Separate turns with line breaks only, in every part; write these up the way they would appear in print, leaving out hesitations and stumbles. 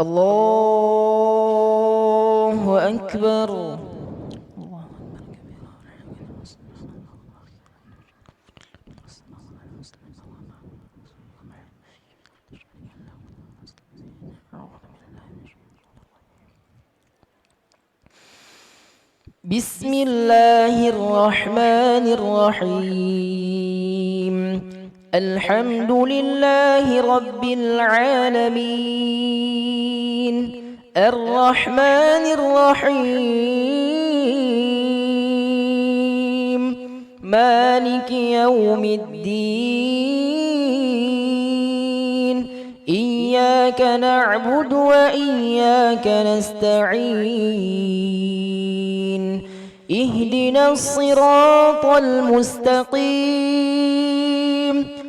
الله أكبر. بسم الله الرحمن الرحيم. الحمد لله رب العالمين الرحمن الرحيم مالك يوم الدين إياك نعبد وإياك نستعين اهدنا الصراط المستقيم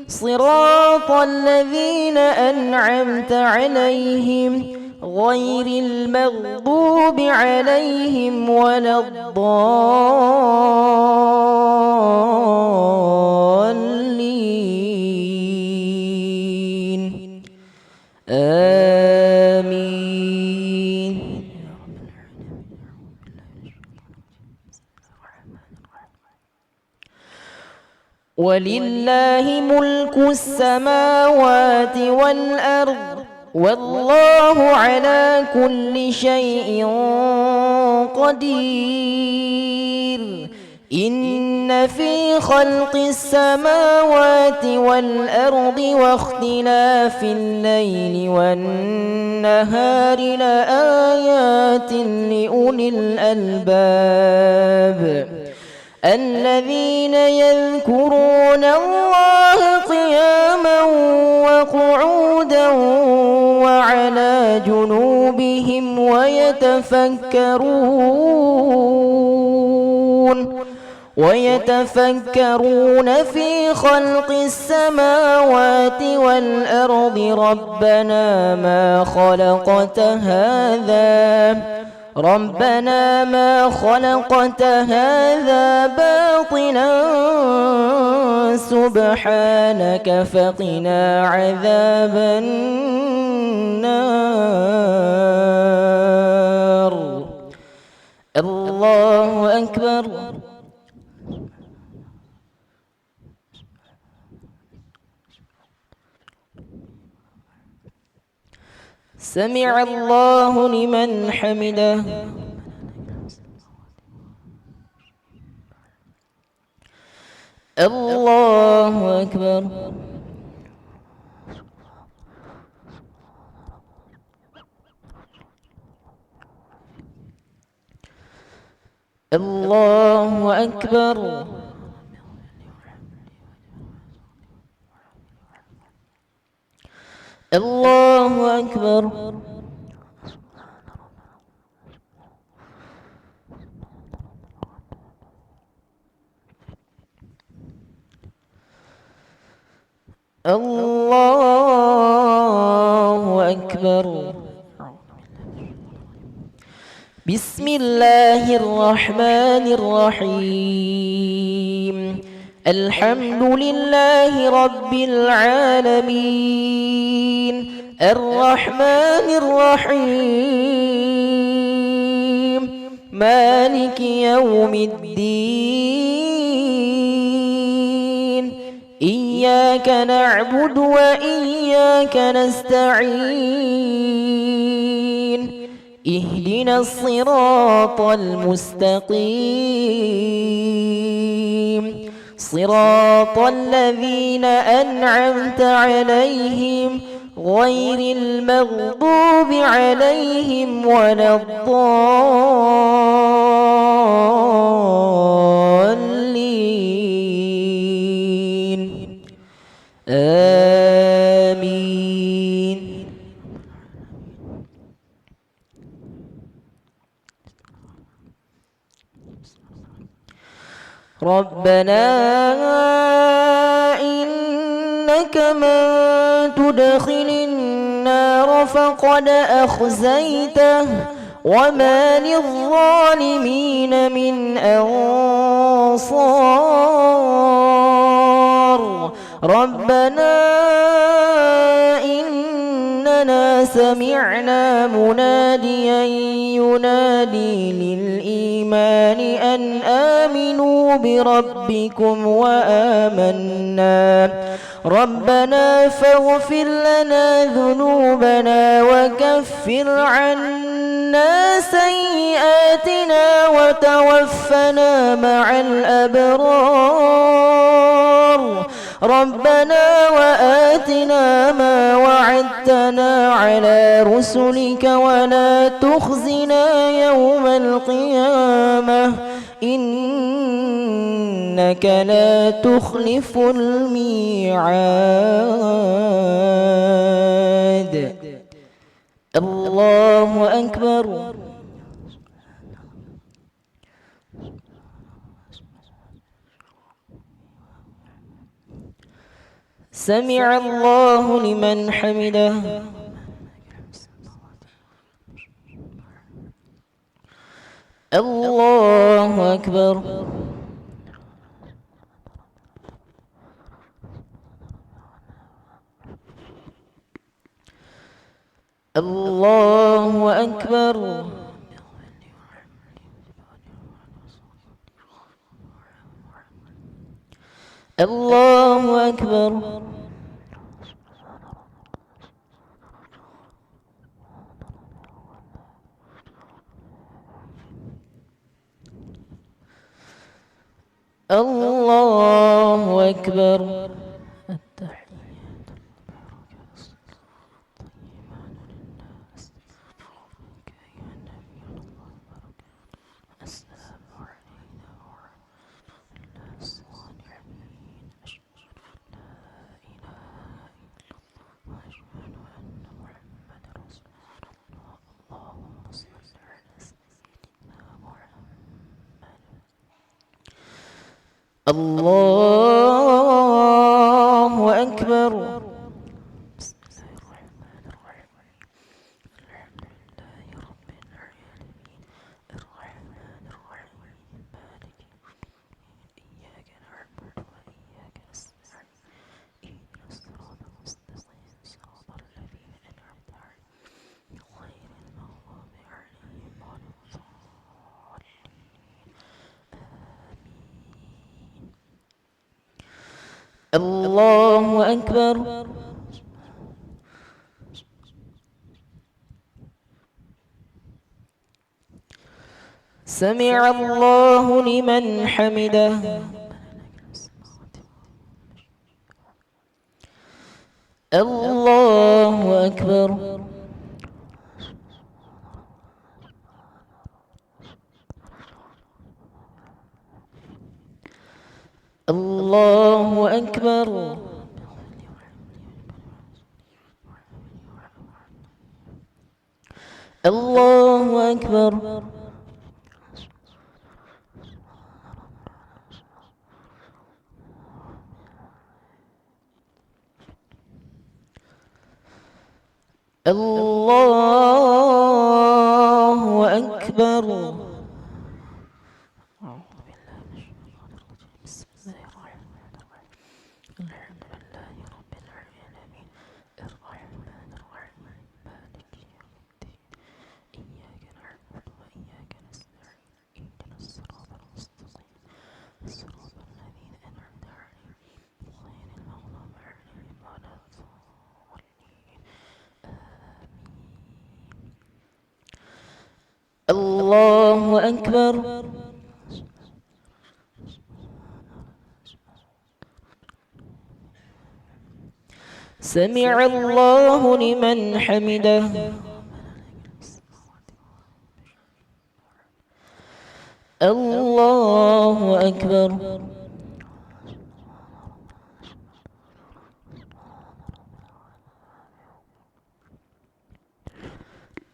صراط الذين أنعمت عليهم غير المغضوب عليهم ولا الضالين آمين. ولله ملك السماوات والأرض والله على كل شيء قدير. إن في خلق السماوات والأرض واختلاف الليل والنهار لآيات لأولي الألباب الذين يذكرون الله قياما وقعودا وعلى جنوبهم ويتفكرون في خلق السماوات والأرض ربنا ما خلقت هذا باطلا سبحانك فقنا عذاب النار. الله أكبر. سمع الله لمن حمده. الله أكبر. الله أكبر. الله أكبر. الله أكبر. بسم الله الرحمن الرحيم. الحمد لله رب العالمين الرحمن الرحيم مالك يوم الدين إياك نعبد وإياك نستعين اهدنا الصراط المستقيم صراط الذين أنعمت عليهم غير المغضوب عليهم ولا الضالين آمين. ربنا إنك من تدخل النار فقد أخزيته وما للظالمين من أنصار ربنا إننا سمعنا مناديا ينادي للإيمان أن آمنوا بربكم وآمنا ربنا فاغفر لنا ذنوبنا وكفر عنا سيئاتنا وتوفنا مع الأبرار ربنا وآتنا ما وعدتنا على رسلك ولا تخزنا يوم القيامة إنك لا تخلف الميعاد. الله أكبر. سمع الله لمن حمده. الله أكبر. الله أكبر. الله أكبر. الله أكبر. الله أكبر. بسم الله الرحمن الرحيم الحمد لله رب العالمين الرحمن الرحيم مالك إياك نعبد وإياك نستعين اهدنا الصراط المستقيم صراط الذين أنعمت عليهم غير المغضوب عليهم ولا الضالين الله أكبر. سمع الله لمن حمده. الله أكبر. الله أكبر. الله أكبر. الله أكبر. بسم الله الرحمن الرحيم الحمد لله رب العالمين الرحمن الرحيم مالك يوم الدين إياك نعبد وإياك نستعين اهدنا الصراط المستقيم صراط الذين أنعمت عليهم غير المغضوب عليهم ولا الضالين الله أكبر. سمع الله لمن حمده. الله أكبر.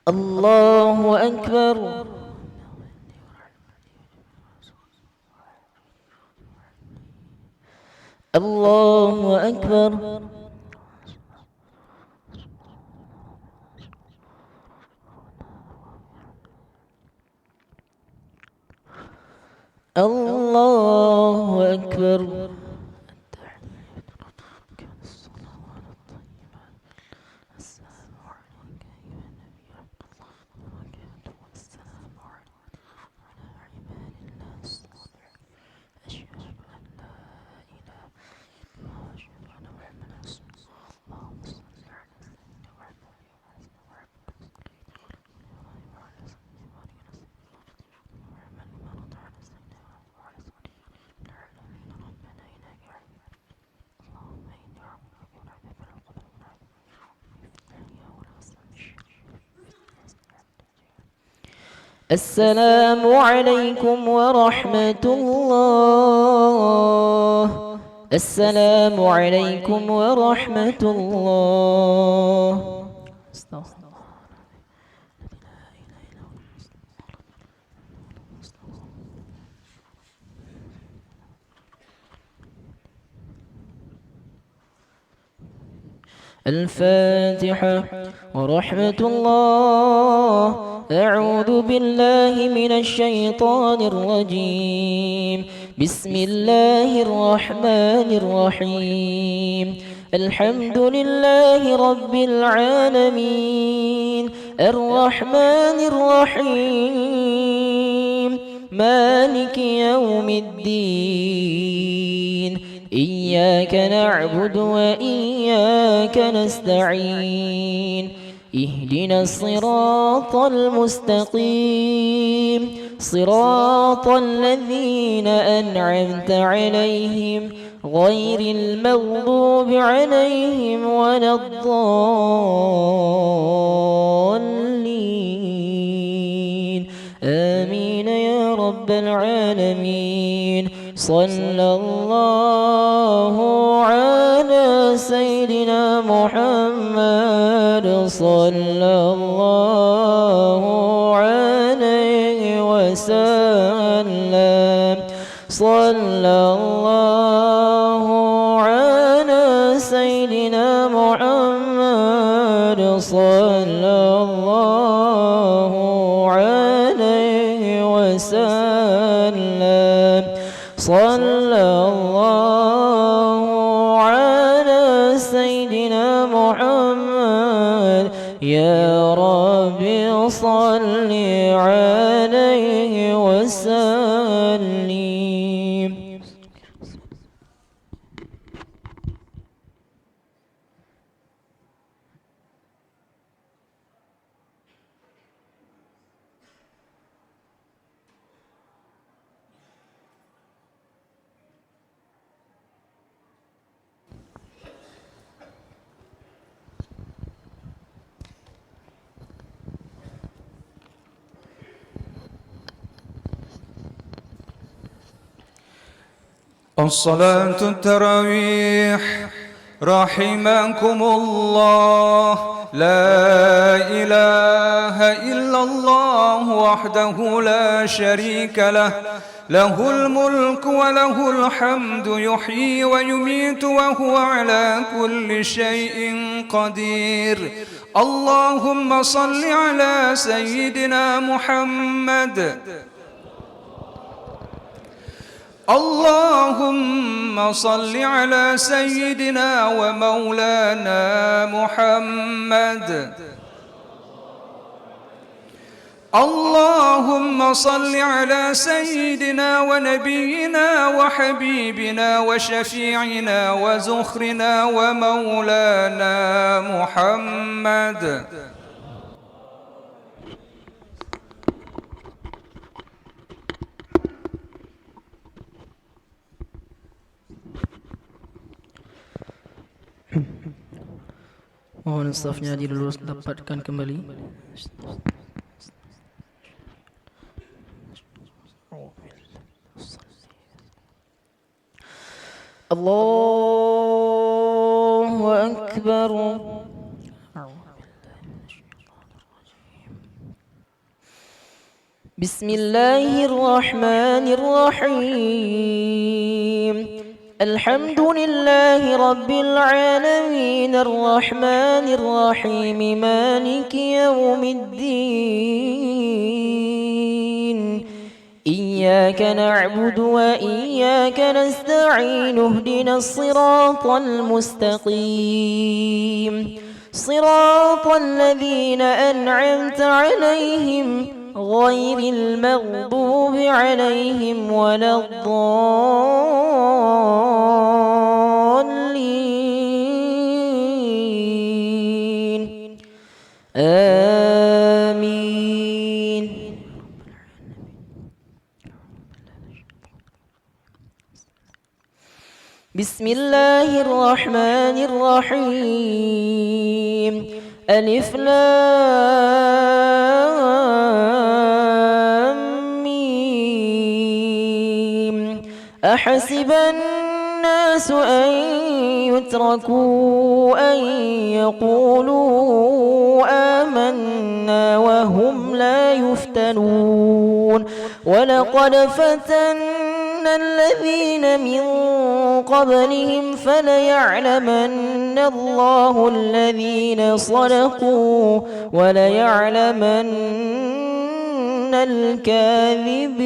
الله أكبر. الله أكبر. الله أكبر. السلام عليكم ورحمة الله. السلام عليكم ورحمة الله. الفاتحة. ورحمة الله. أعوذ بالله من الشيطان الرجيم. بسم الله الرحمن الرحيم. الحمد لله رب العالمين الرحمن الرحيم مالك يوم الدين إياك نعبد وإياك نستعين اهدنا الصراط المستقيم صراط الذين أنعمت عليهم غير المغضوب عليهم ولا الضالين آمين يا رب العالمين. صلى الله على سيدنا محمد صلى الله عليه وسلم. صلى الله على سيدنا محمد صلى الله عليه وسلم. صلى الله على سيدنا محمد يا رب صل عليه وسلم.
الصلاة التراويح رحمكم الله. لا إله إلا الله وحده لا شريك له له الملك وله الحمد يحيي ويميت وهو على كل شيء قدير. اللهم صل على سيدنا محمد. اللهم صل على سيدنا ومولانا محمد. اللهم صل على سيدنا ونبينا وحبيبنا وشفيعنا وزخرنا ومولانا محمد.
Mohon stafnya dilurus dapatkan kembali. Allahu Akbar. Bismillahirrahmanirrahim. الحمد لله رب العالمين الرحمن الرحيم مالك يوم الدين إياك نعبد وإياك نستعين اهدنا الصراط المستقيم صراط الذين أنعمت عليهم غير المغضوب عليهم ولا الضالين آمين. بسم الله الرحمن الرحيم ألف لام ميم أحسب الناس أن يتركوا أن يقولوا آمنا وهم لا يفتنون ولقد فتنا الذين من قبلهم فليعلمن الله الذين صدقوا وليعلمن الكاذبين.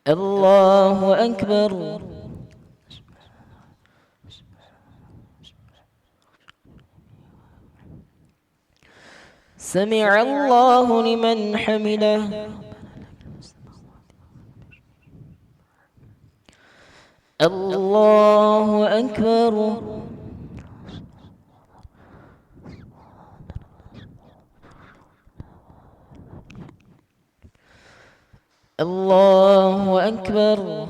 الله أكبر. سمع الله لمن حمده. الله أكبر. الله أكبر.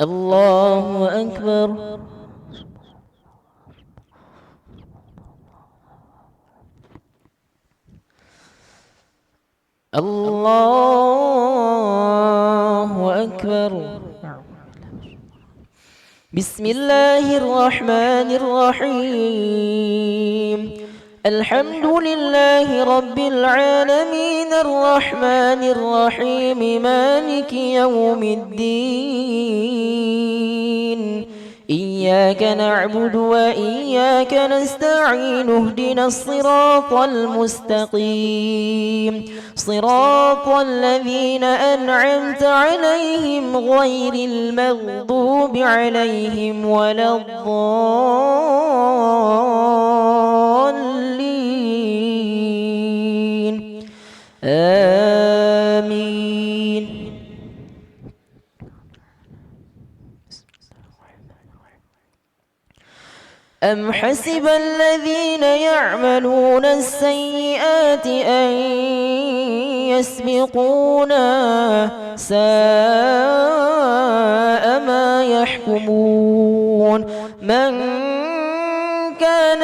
الله أكبر. الله أكبر. بسم الله الرحمن الرحيم الحمد لله رب العالمين الرحمن الرحيم مالك يوم الدين إياك نعبد وإياك نستعين اهدنا الصراط المستقيم صراط الذين أنعمت عليهم غير المغضوب عليهم ولا الضالين آمين. أم حسب الذين يعملون السيئات أن يسبقونا ساء ما يحكمون من كان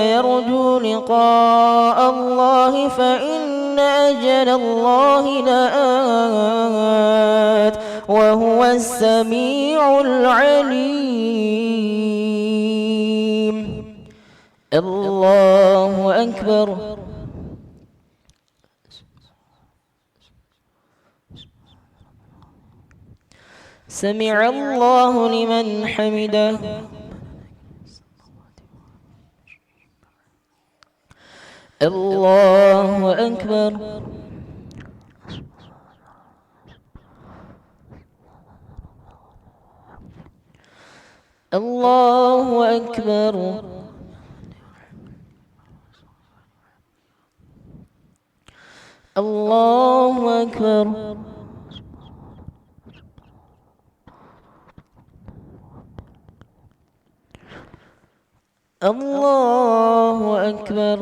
يرجو لقاء الله فإن أجل الله لآت وهو السميع العليم. الله أكبر. سمع الله لمن حمده. الله أكبر. الله أكبر. الله أكبر. الله أكبر.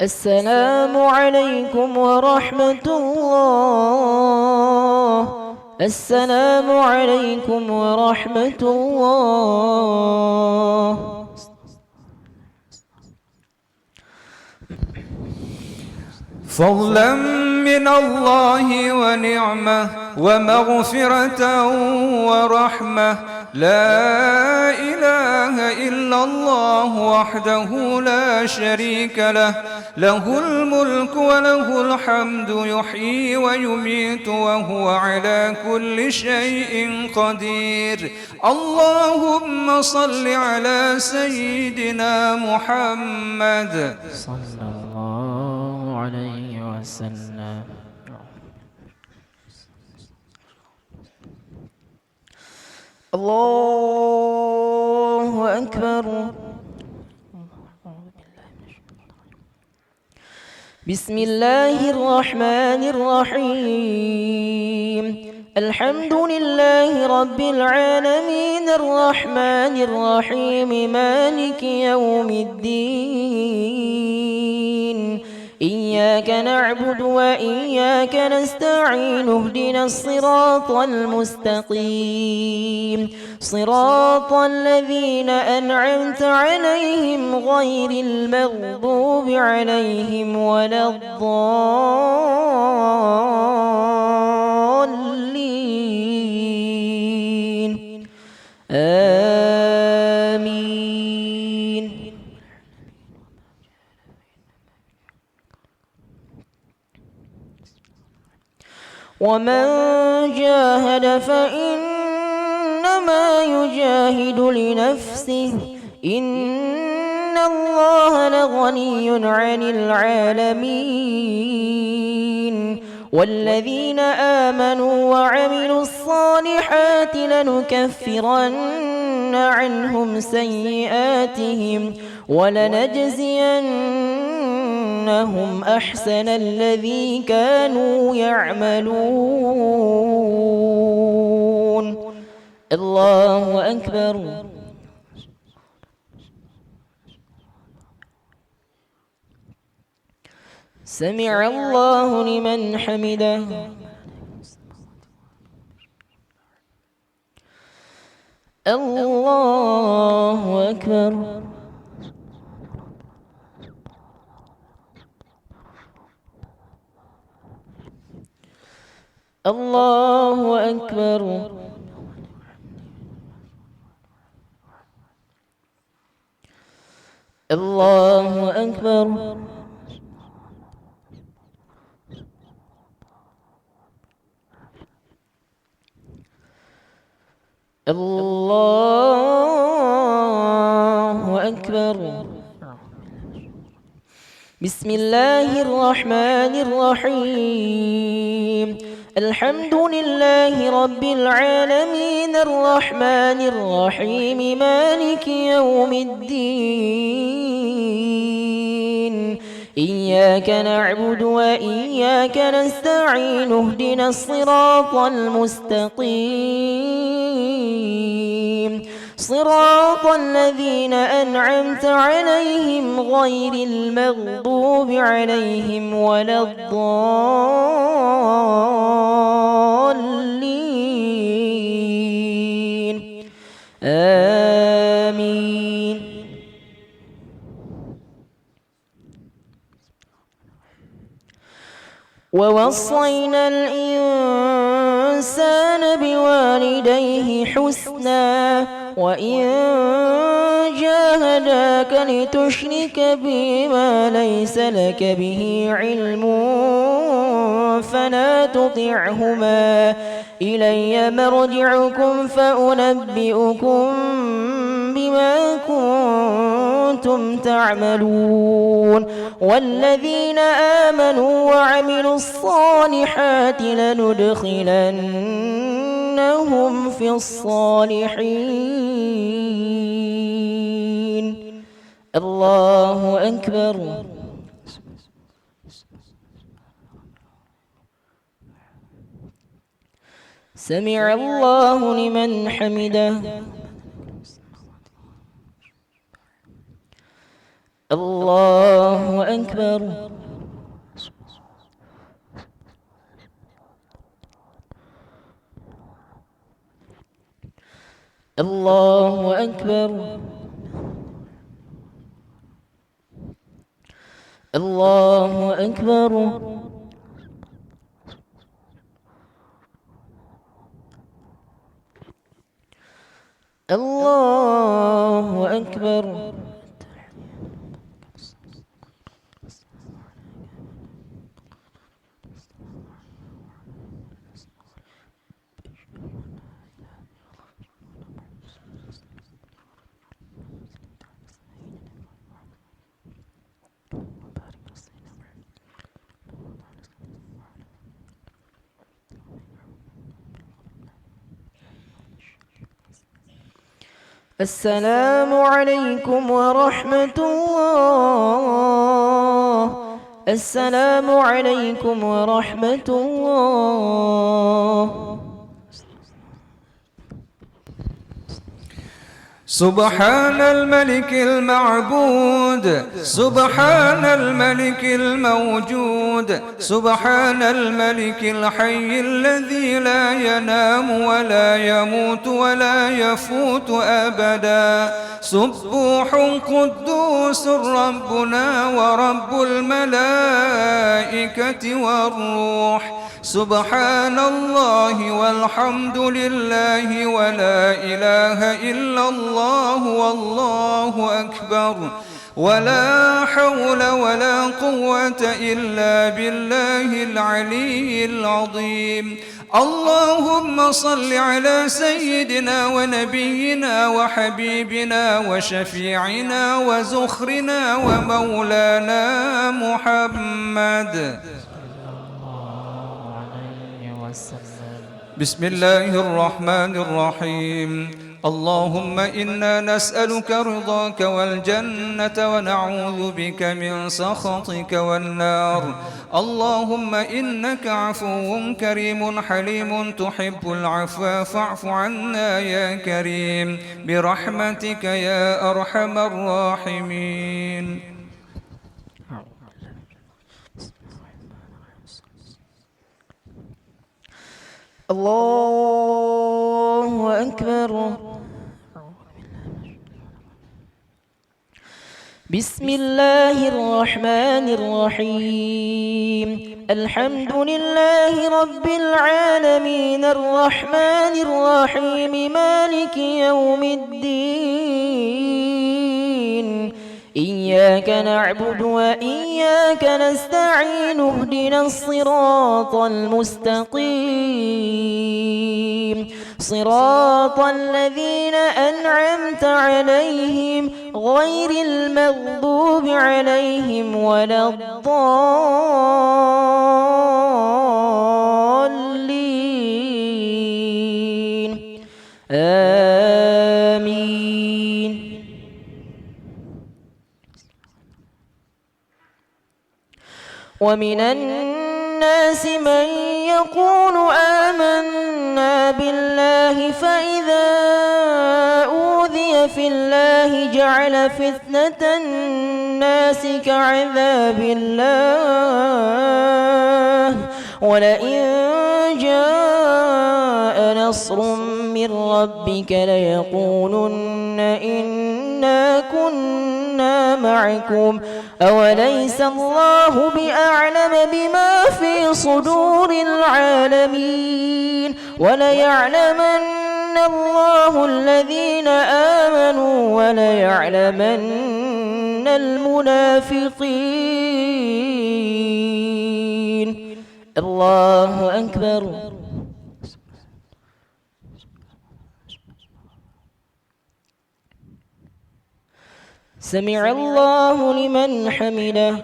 السلام عليكم ورحمة الله السلام عليكم ورحمة الله.
فضلا من الله ونعمة ومغفرة ورحمة. لا إله إلا الله وحده لا شريك له، له الملك وله الحمد، يحيي ويميت وهو على كل شيء قدير. اللهم صل على سيدنا محمد
صلى الله عليه وسلم. الله أكبر. بسم الله الرحمن الرحيم. الحمد لله رب العالمين الرحمن الرحيم مالك يوم الدين. إياك نعبد وإياك نستعين اهدنا الصراط المستقيم صراط الذين أنعمت عليهم غير المغضوب عليهم ولا الضالين. آمين. ومن جاهد فإنما يجاهد لنفسه إن الله لغني عن العالمين. والذين آمنوا وعملوا الصالحات لنكفرن عنهم سيئاتهم ولنجزينهم أحسن الذي كانوا يعملون. الله أكبر. سمع الله لمن حمده. الله أكبر. الله أكبر. الله أكبر. الله أكبر. بسم الله الرحمن الرحيم. الحمد لله رب العالمين الرحمن الرحيم مالك يوم الدين. إياك نعبد وإياك نستعين اهدنا الصراط المستقيم صراط الذين أنعمت عليهم غير المغضوب عليهم ولا الضالين. آمين. ووصينا الإنسان بوالديه حسنا وإن جاهداك لتشرك بي ما ليس لك به علم فلا تطعهما إلي مرجعكم فأنبئكم بما كنتم تعملون. والذين آمنوا وعملوا الصالحات لندخلنهم في الصالحين. الله أكبر. سمع الله لمن حمده. الله أكبر. الله أكبر. الله أكبر. الله أكبر. السلام عليكم ورحمة الله. السلام عليكم ورحمة الله.
سبحان الملك المعبود، سبحان الملك الموجود، سبحان الملك الحي الذي لا ينام ولا يموت ولا يفوت أبدا. سبوح قدوس ربنا ورب الملائكة والروح. سبحان الله والحمد لله ولا إله إلا الله والله أكبر، ولا حول ولا قوة إلا بالله العلي العظيم. اللهم صل على سيدنا ونبينا وحبيبنا وشفيعنا وزخرنا ومولانا محمد. بسم الله الرحمن الرحيم. اللهم إنا نسألك رضاك والجنة ونعوذ بك من سخطك والنار. اللهم إنك عفو كريم حليم تحب العفو فاعف عنا يا كريم برحمتك يا أرحم الراحمين.
الله أكبر. بسم الله الرحمن الرحيم. الحمد لله رب العالمين الرحمن الرحيم مالك يوم الدين. إياك نعبد وإياك نستعين اهدنا الصراط المستقيم صراط الذين أنعمت عليهم غير المغضوب عليهم ولا الضالين. آمين. ومن الناس من يقول آمنا بالله فإذا أوذي في الله جعل فتنة الناس كعذاب الله ولئن جاء نصر من ربك ليقولن إنا كنا معكم أوليس الله بأعلم بما في صدور العالمين وليعلمن الله الذين آمنوا وليعلمن المنافقين. الله أكبر. سمع الله لمن حمده.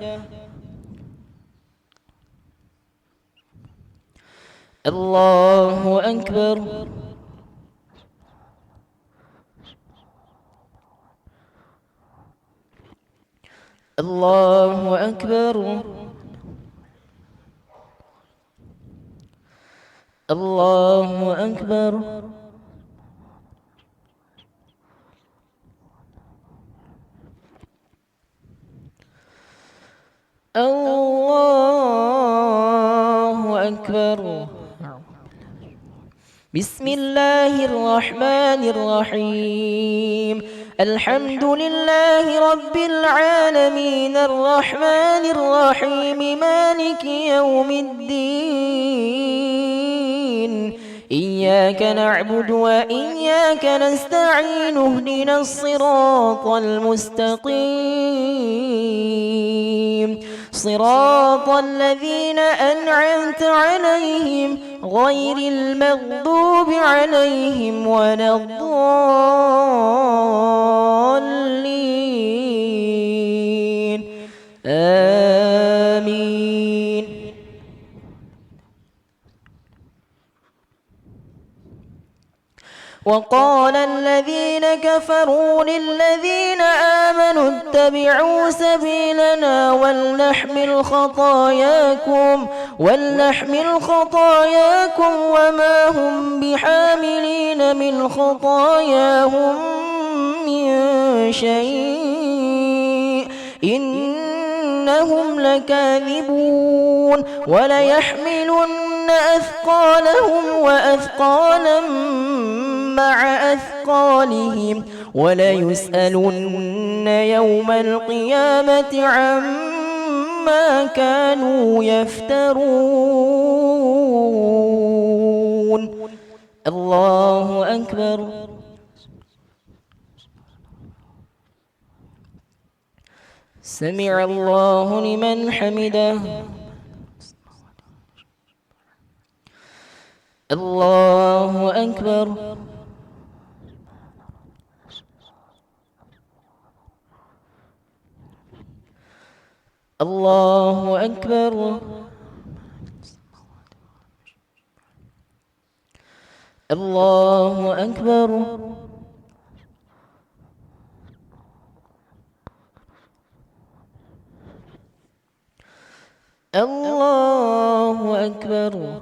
الله أكبر. الله أكبر. الله أكبر. الله أكبر. بسم الله الرحمن الرحيم الحمد لله رب العالمين الرحمن الرحيم مالك يوم الدين إياك نعبد وإياك نستعين اهدنا الصراط المستقيم صراط الذين أنعمت عليهم غير المغضوب عليهم ولا الضالين آمين. وقال الذين كفروا للذين آمنوا اتبعوا سبيلنا ولنحمل خطاياكم وما هم بحاملين من خطاياهم من شيء إنهم لكاذبون وليحملن أثقالهم وأثقالا مع أثقالهم وليسألن يوم القيامة عما كانوا يفترون. الله أكبر. سمع الله لمن حمده. الله أكبر. الله أكبر. الله أكبر. الله أكبر.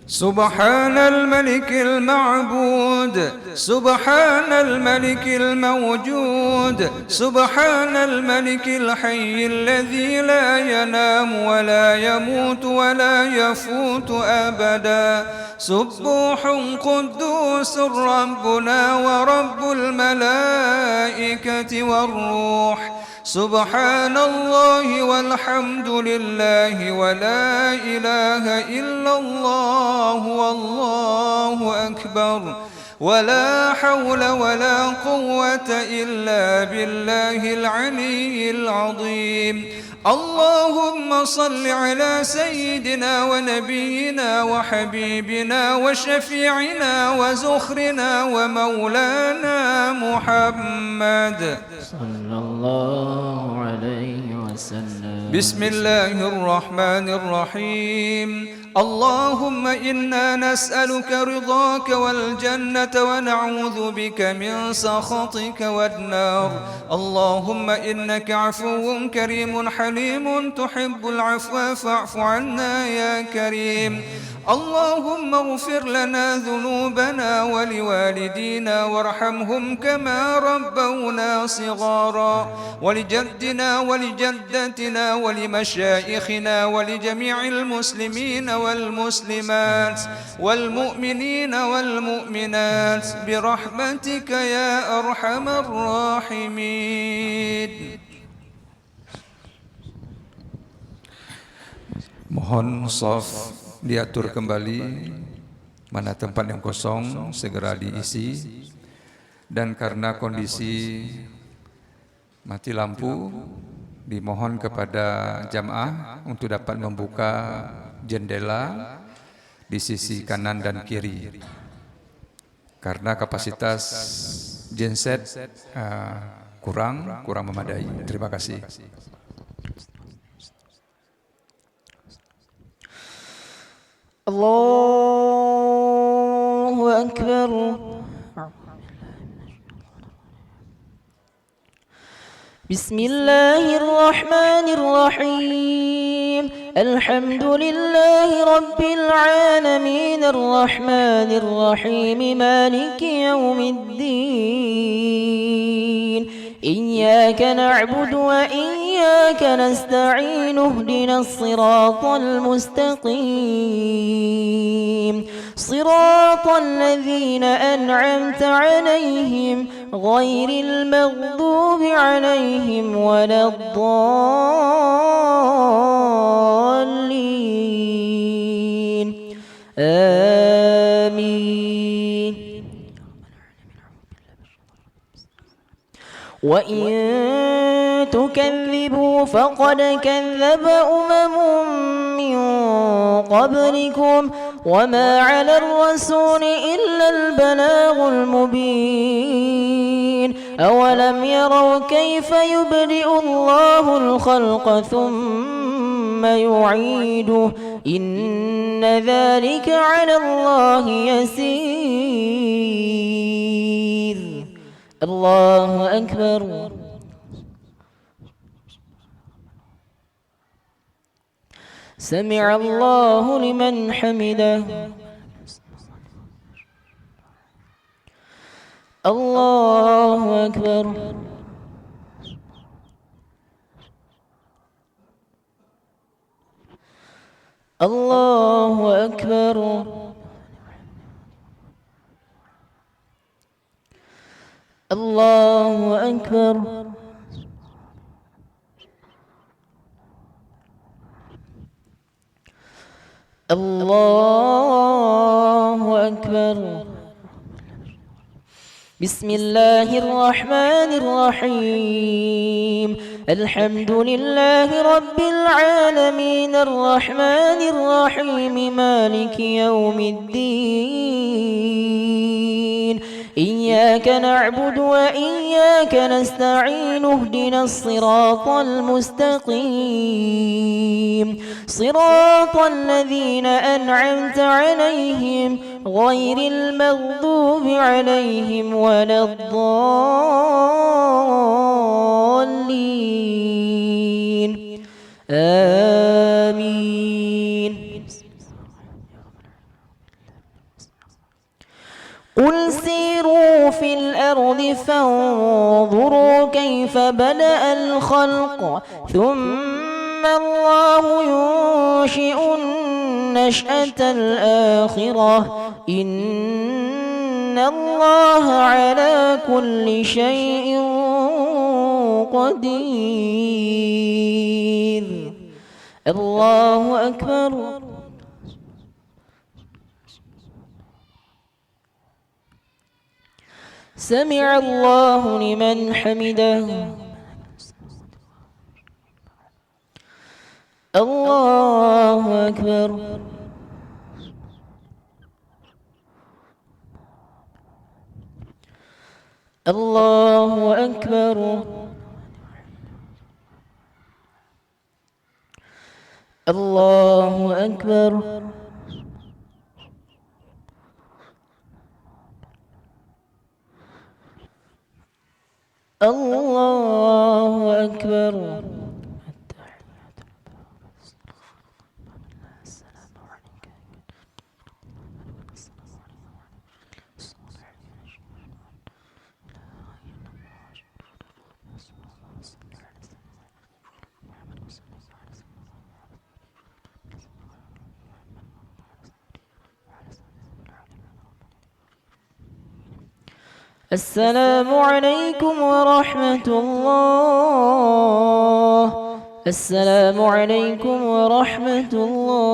سبحان الملك المعبود سبحان الملك الموجود سبحان الملك الحي الذي لا ينام ولا يموت ولا يفوت أبدا سبوح قدوس ربنا ورب الملائكة والروح سبحان الله والحمد لله ولا إله إلا الله والله أكبر ولا حول ولا قوة إلا بالله العلي العظيم. اللهم صل على سيدنا ونبينا وحبيبنا وشفيعنا وزخرنا ومولانا محمد
صلى الله عليه وسلم.
بسم الله الرحمن الرحيم. اللهم إنا نسألك رضاك والجنة ونعوذ بك من سخطك والنار. اللهم إنك عفو كريم حليم تحب العفو فاعف عنا يا كريم. اللهم اغفر لنا ذنوبنا ولوالدينا وارحمهم كما ربونا صغارا ولجدنا ولجدتنا ولمشايخنا ولجميع المسلمين والمسلمات والمؤمنين والمؤمنات برحمتك يا أرحم الراحمين. Mohon shaf diatur kembali, mana tempat yang kosong segera diisi, dan karena kondisi mati lampu dimohon kepada jamaah untuk dapat membuka jendela di sisi kanan dan kiri karena kapasitas genset kurang memadai. Terima kasih.
الله أكبر. بسم الله الرحمن الرحيم الحمد لله رب العالمين الرحمن الرحيم مالك يوم الدين إياك نعبد وإياك نستعين اهدنا الصراط المستقيم صراط الذين أنعمت عليهم غير المغضوب عليهم ولا الضالين آمين. وإن تكذبوا فقد كذب من قبلكم وما على الرسول إلا البلاغ المبين أولم يروا كيف يبدئ الله الخلق ثم يعيده إن ذلك على الله يسير. الله أكبر. سمع الله لمن حمده. الله أكبر. الله أكبر. الله أكبر. الله أكبر. بسم الله الرحمن الرحيم الحمد لله رب العالمين الرحمن الرحيم مالك يوم الدين إياك نعبد وإياك نستعين اهدنا الصراط المستقيم صراط الذين أنعمت عليهم غير المغضوب عليهم ولا الضالين آمين. قل سيروا في الأرض فانظروا كيف بدأ الخلق ثم الله ينشئ النشأة الآخرة إن الله على كل شيء قدير. الله أكبر. سمع الله لمن حمده. الله أكبر. الله أكبر. الله أكبر. الله أكبر. السلام عليكم ورحمة الله. السلام عليكم ورحمة الله.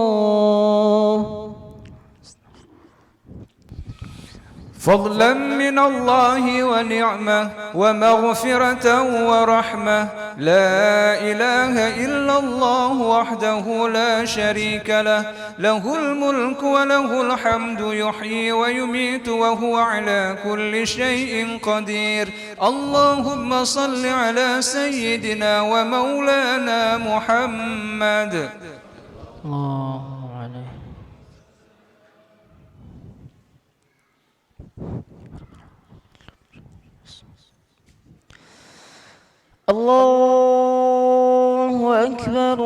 فضلا من الله ونعمة ومغفرة ورحمة لا إله إلا الله وحده لا شريك له له الملك وله الحمد يحيي ويميت وهو على كل شيء قدير. اللهم صل على سيدنا ومولانا محمد.
الله عليه. الله أكبر.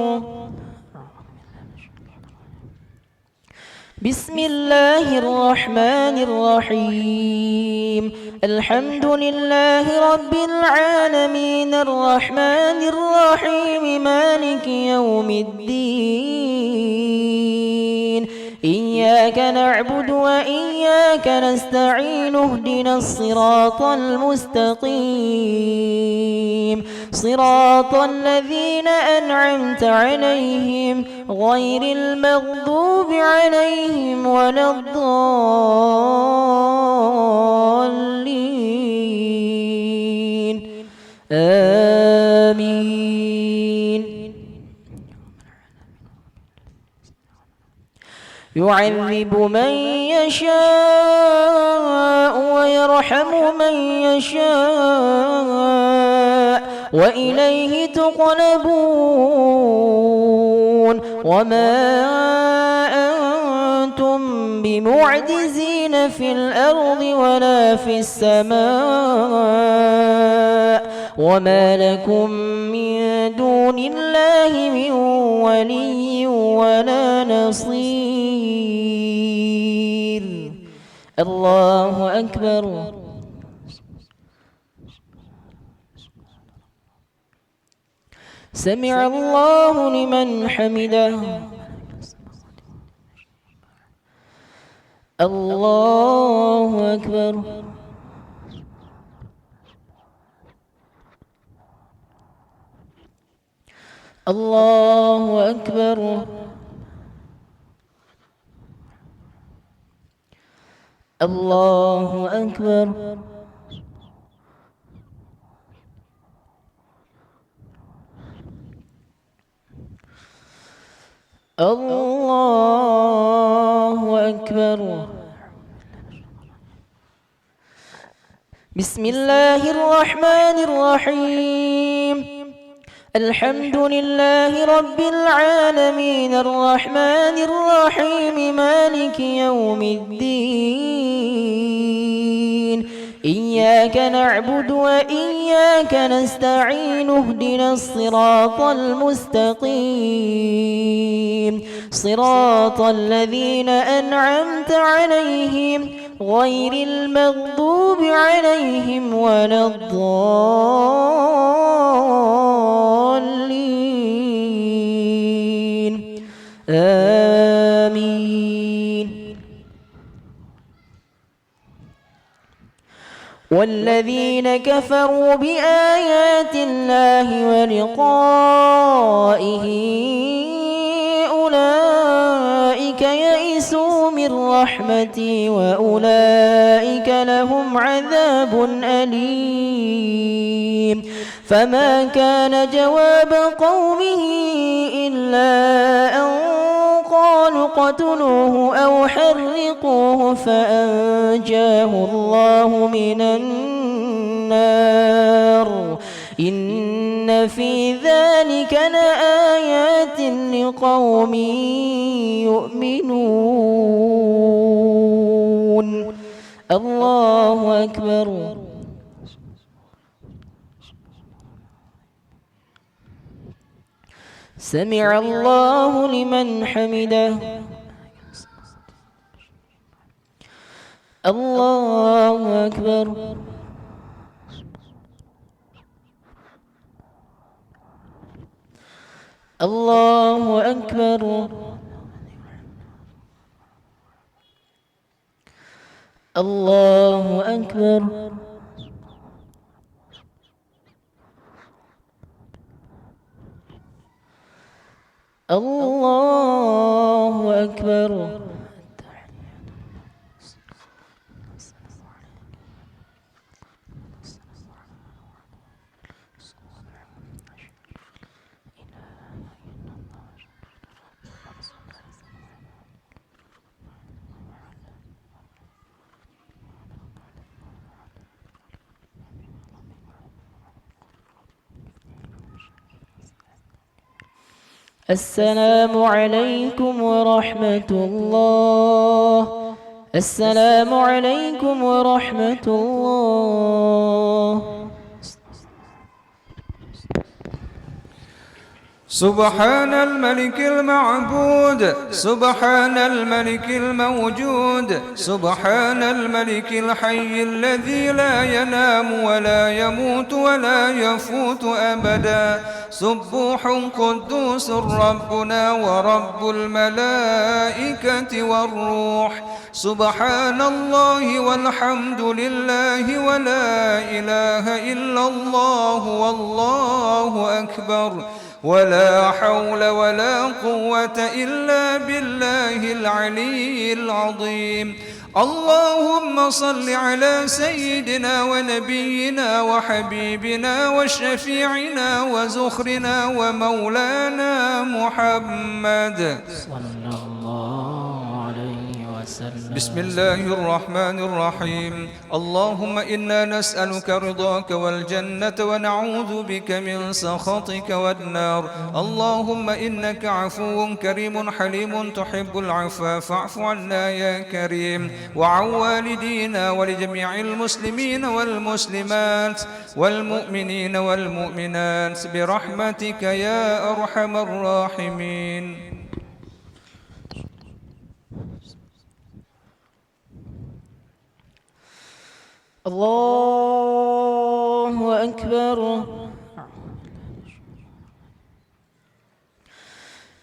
بسم الله الرحمن الرحيم الحمد لله رب العالمين الرحمن الرحيم مالك يوم الدين إياك نعبد وإياك نستعين اهدنا الصراط المستقيم صراط الذين أنعمت عليهم غير المغضوب عليهم ولا الضالين آمين. يعذب من يشاء ويرحم من يشاء وإليه تقلبون وما أنتم بمعجزين في الأرض ولا في السماء وما لكم من دون الله من ولي ولا نصير. الله أكبر. سمع الله لمن حمده. الله أكبر. الله أكبر. الله أكبر. الله أكبر. بسم الله الرحمن الرحيم الحمد لله رب العالمين الرحمن الرحيم مالك يوم الدين إياك نعبد وإياك نستعين اهدنا الصراط المستقيم صراط الذين أنعمت عليهم غير المغضوب عليهم ولا الضالين آمين. والذين كفروا بآيات الله ولقائه أولئك يئسوا من رحمتي وأولئك لهم عذاب أليم. فما كان جواب قومه إلا أن قالوا اقتلوه أو حرقوه فأنجاه الله من النار إن في ذلك لآيات لقوم يؤمنون. الله أكبر. سمع الله لمن حمده. الله أكبر. الله أكبر. الله أكبر. الله أكبر. السلام عليكم ورحمة الله. السلام عليكم ورحمة الله.
سبحان الملك المعبود سبحان الملك الموجود سبحان الملك الحي الذي لا ينام ولا يموت ولا يفوت أبدا سبوح قدوس ربنا ورب الملائكة والروح سبحان الله والحمد لله ولا إله إلا الله والله أكبر ولا حول ولا قوة إلا بالله العلي العظيم اللهم صل على سيدنا ونبينا وحبيبنا وشفيعنا وزخرنا ومولانا محمد
صلى الله عليه وسلم.
بسم الله الرحمن الرحيم اللهم إنا نسألك رضاك والجنة ونعوذ بك من سخطك والنار اللهم إنك عفو كريم حليم تحب العفو فاعف عنا يا كريم وعن والدينا ولجميع المسلمين والمسلمات والمؤمنين والمؤمنات برحمتك يا أرحم الراحمين.
الله أكبر.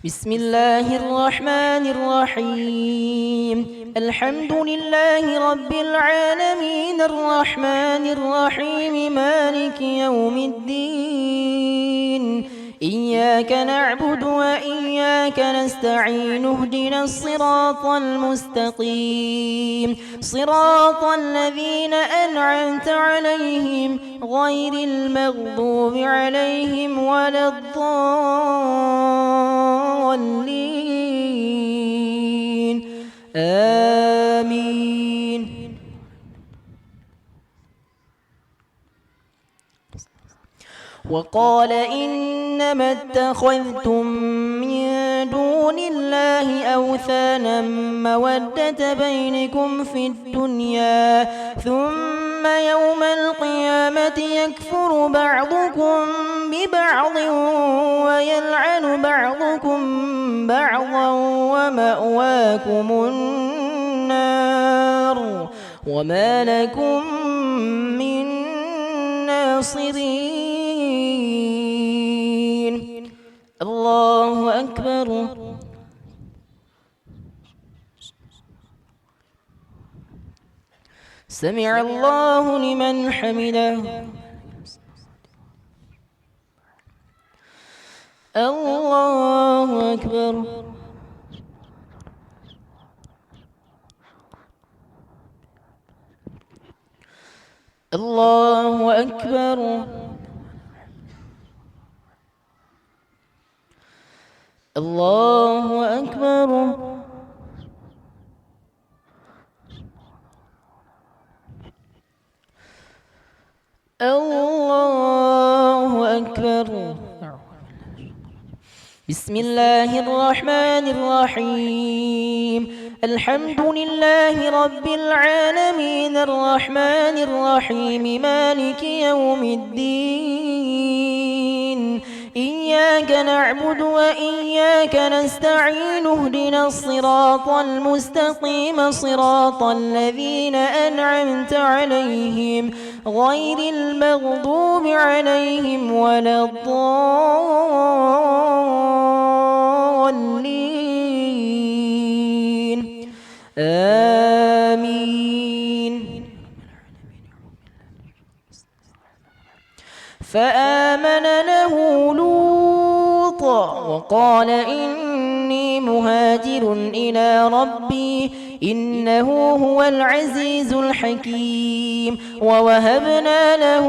بسم الله الرحمن الرحيم الحمد لله رب العالمين الرحمن الرحيم مالك يوم الدين إياك نعبد وإياك نستعين اهدنا الصراط المستقيم صراط الذين أنعمت عليهم غير المغضوب عليهم ولا الضالين آمين. وقال إنما اتخذتم من دون الله أوثانا مودة بينكم في الدنيا ثم يوم القيامة يكفر بعضكم ببعض ويلعن بعضكم بعضا ومأواكم النار وما لكم من ناصرين. الله أكبر. سمع الله لمن حمده. الله أكبر. الله أكبر. الله أكبر. الله أكبر. بسم الله الرحمن الرحيم الحمد لله رب العالمين الرحمن الرحيم مالك يوم الدين إياك نعبد وإياك نستعين اهدنا الصراط المستقيم صراط الذين أنعمت عليهم غير المغضوب عليهم ولا الضالين آمين. فآمن له لوط وقال إني مهاجر إلى ربي إنه هو العزيز الحكيم ووهبنا له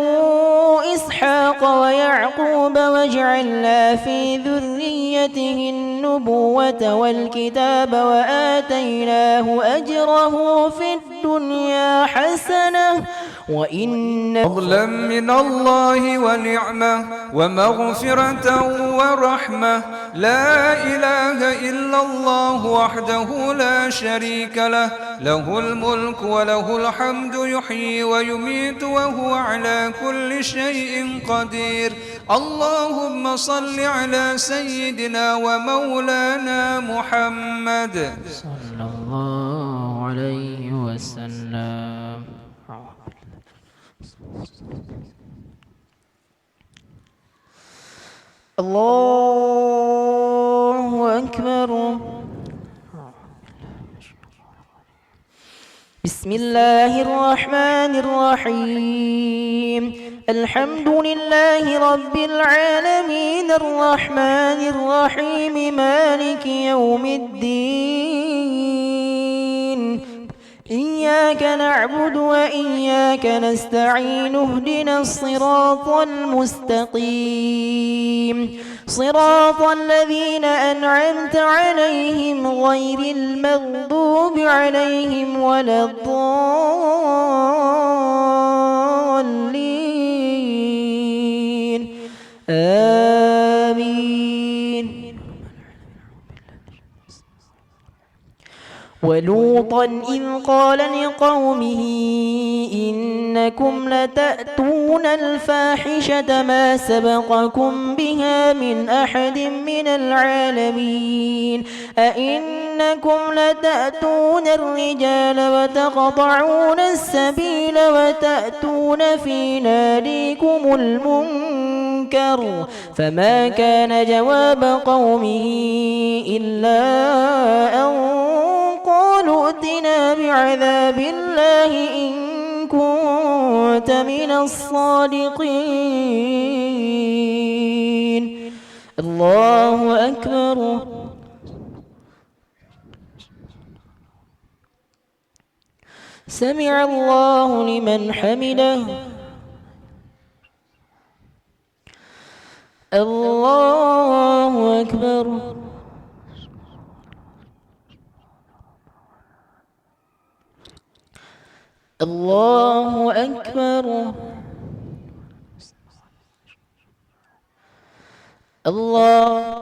إسحاق ويعقوب وجعلنا في ذريته النبوة والكتاب وآتيناه أجره في الدنيا حسنة وإنه
فضلا من الله ونعمة ومغفرة ورحمة. لا إله إلا الله وحده لا شريك له، له الملك وله الحمد يحيي ويميت وهو على كل شيء قدير. اللهم صل على سيدنا ومولانا محمد
صلى الله عليه وسلم. الله أكبر. بسم الله الرحمن الرحيم. الحمد لله رب العالمين الرحمن الرحيم مالك يوم الدين. إياك نعبد وإياك نستعين اهدنا الصراط المستقيم صراط الذين أنعمت عليهم غير المغضوب عليهم ولا الضالين آمين. ولوطا إذ قال لقومه إنكم لتأتون الفاحشة ما سبقكم بها من أحد من العالمين أئنكم لتأتون الرجال وتقطعون السبيل وتأتون في ناديكم المنكر فما كان جواب قومه إلا أن قالوا ائتنا بعذاب الله إن كنت من الصادقين. الله أكبر. سمع الله لمن حمده. الله أكبر. الله أكبر. الله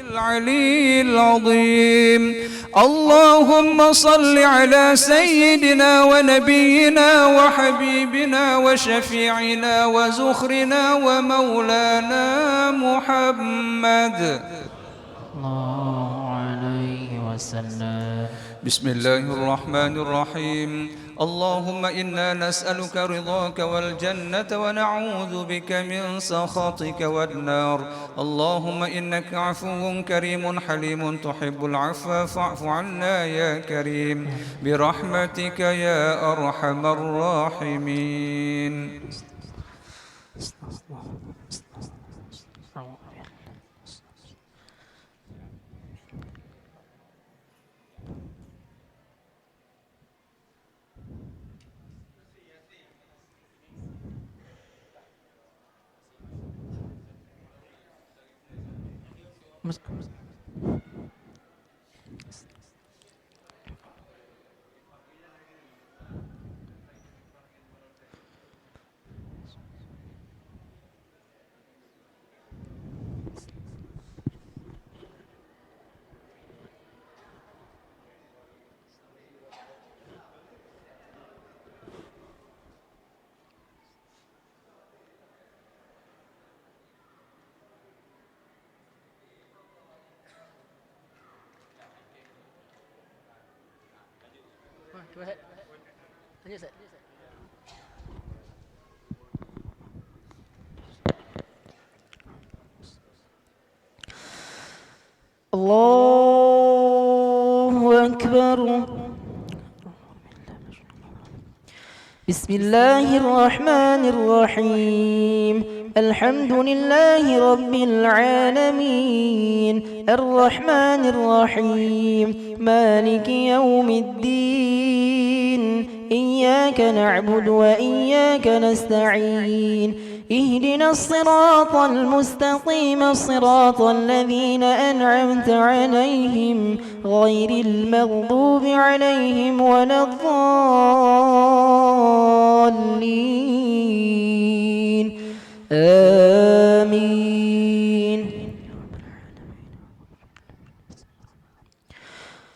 العلي العظيم. اللهم صل على سيدنا ونبينا وحبيبنا وشفيعنا وزخرنا ومولانا محمد
الله عليه وسلم.
بسم الله الرحمن الرحيم. اللهم إنا نسألك رضاك والجنة ونعوذ بك من سخطك والنار. اللهم إنك عفو كريم حليم تحب العفو فاعف عنا يا كريم برحمتك يا أرحم الراحمين.
Go ahead. Use it. الله أكبر. بسم الله الرحمن الرحيم. الحمد لله رب العالمين الرحمن الرحيم مالك يوم الدين. إياك نعبد وإياك نستعين. اهدنا الصراط المستقيم صراط الذين أنعمت عليهم غير المغضوب عليهم ولا الضالين. آمين.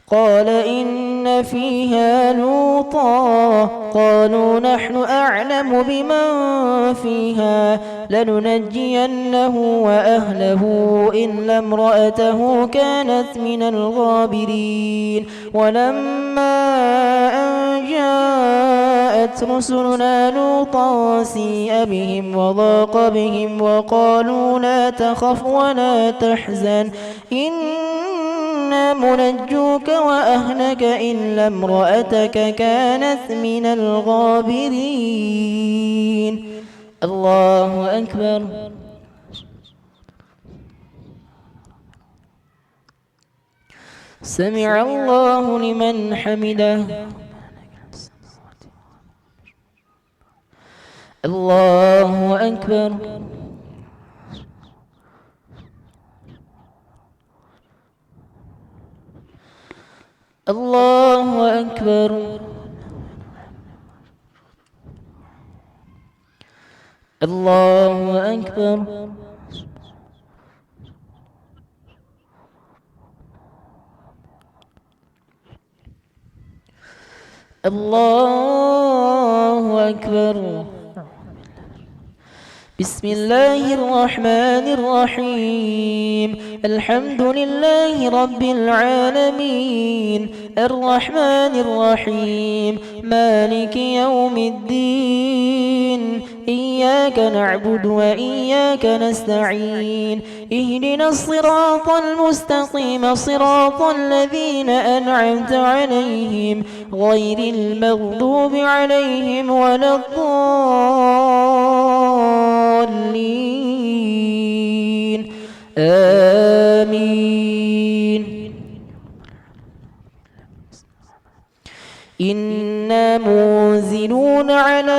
قال إن فيها لوطا قالوا نحن أعلم بمن فيها لننجينه وأهله إلا امرأته كانت من الغابرين. ولما أن جاءت رسلنا لوطا سيء بهم وضاق بهم وقالوا لا تخف ولا تحزن إنا منجوك وأهلك إلا امرأتك كانت من الغابرين. الله أكبر. سمع الله لمن حمده. الله أكبر. الله أكبر. الله أكبر. الله أكبر. بسم الله الرحمن الرحيم. الحمد لله رب العالمين الرحمن الرحيم مالك يوم الدين. إياك نعبد وإياك نستعين. اهدنا الصراط المستقيم صراط الذين أنعمت عليهم غير المغضوب عليهم ولا الضالين. آمين. إنا منزلون على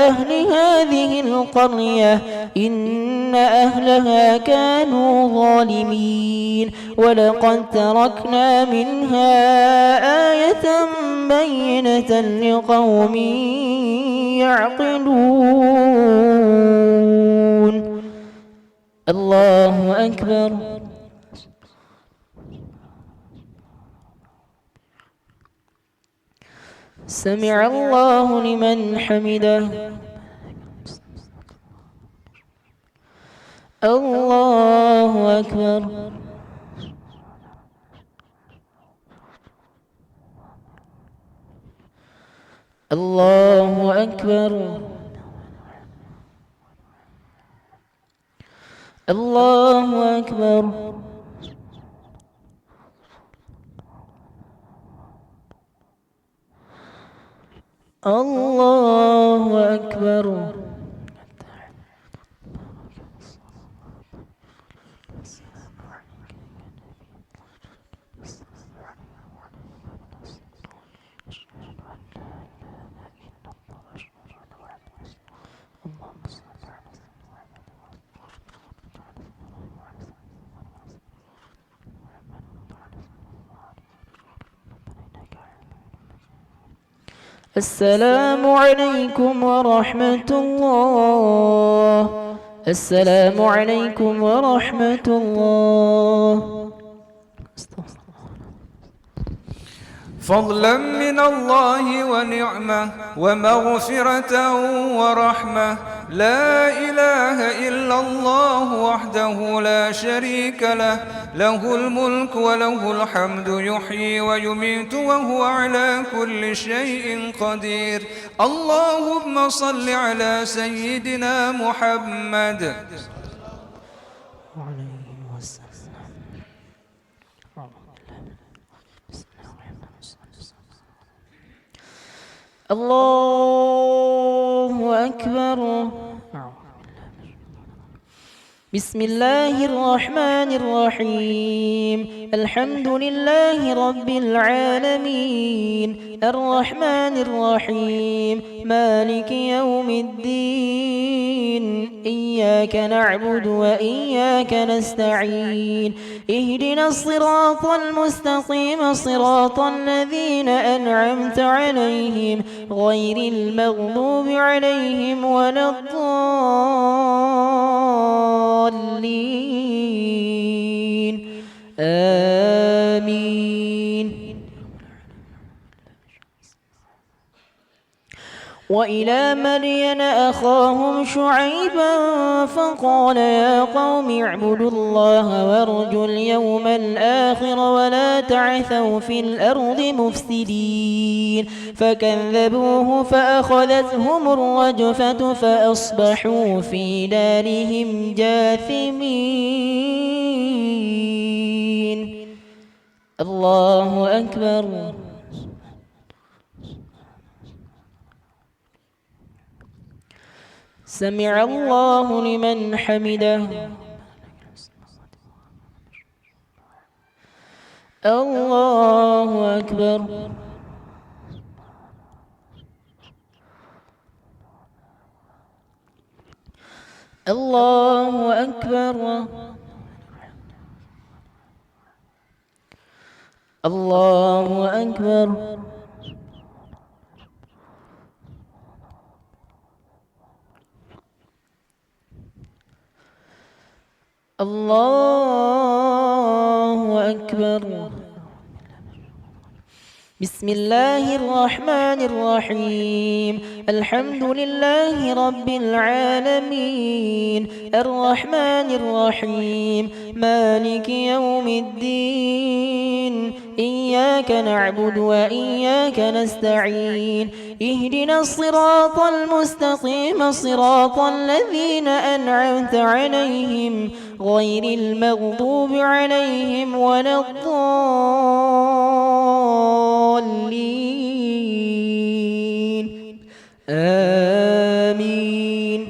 أهل هذه القرية إن أهلها كانوا ظالمين. ولقد تركنا منها آية بينة لقوم يعقلون. الله أكبر. سمع الله لمن حمده. الله أكبر. الله أكبر. الله أكبر. الله أكبر. السلام عليكم ورحمة الله. السلام عليكم ورحمة الله.
فضلا من الله ونعمة ومغفرة ورحمة. لا إله إلا الله وحده لا شريك له، له الملك وله الحمد، يحيي ويميت وهو على كل شيء قدير. اللهم صل على سيدنا محمد.
الله أكبر. بسم الله الرحمن الرحيم. الحمد لله رب العالمين، الرحمن الرحيم، مالك يوم الدين. إياك نعبد وإياك نستعين. اهدنا الصراط المستقيم، صراط الذين أنعمت عليهم غير المغضوب عليهم ولا الضالين. آمين. وإلى مدين أخاهم شعيبا فقال يا قوم اعبدوا الله وارجوا اليوم الآخر ولا تعثوا في الأرض مفسدين. فكذبوه فأخذتهم الرجفة فأصبحوا في دارهم جاثمين. الله أكبر. سمع الله لمن حمده. الله أكبر. الله أكبر. الله أكبر. الله أكبر. بسم الله الرحمن الرحيم. الحمد لله رب العالمين، الرحمن الرحيم، مالك يوم الدين. إياك نعبد وإياك نستعين. اهدنا الصراط المستقيم، صراط الذين أنعمت عليهم غير المغضوب عليهم ولا الضالين. آمين.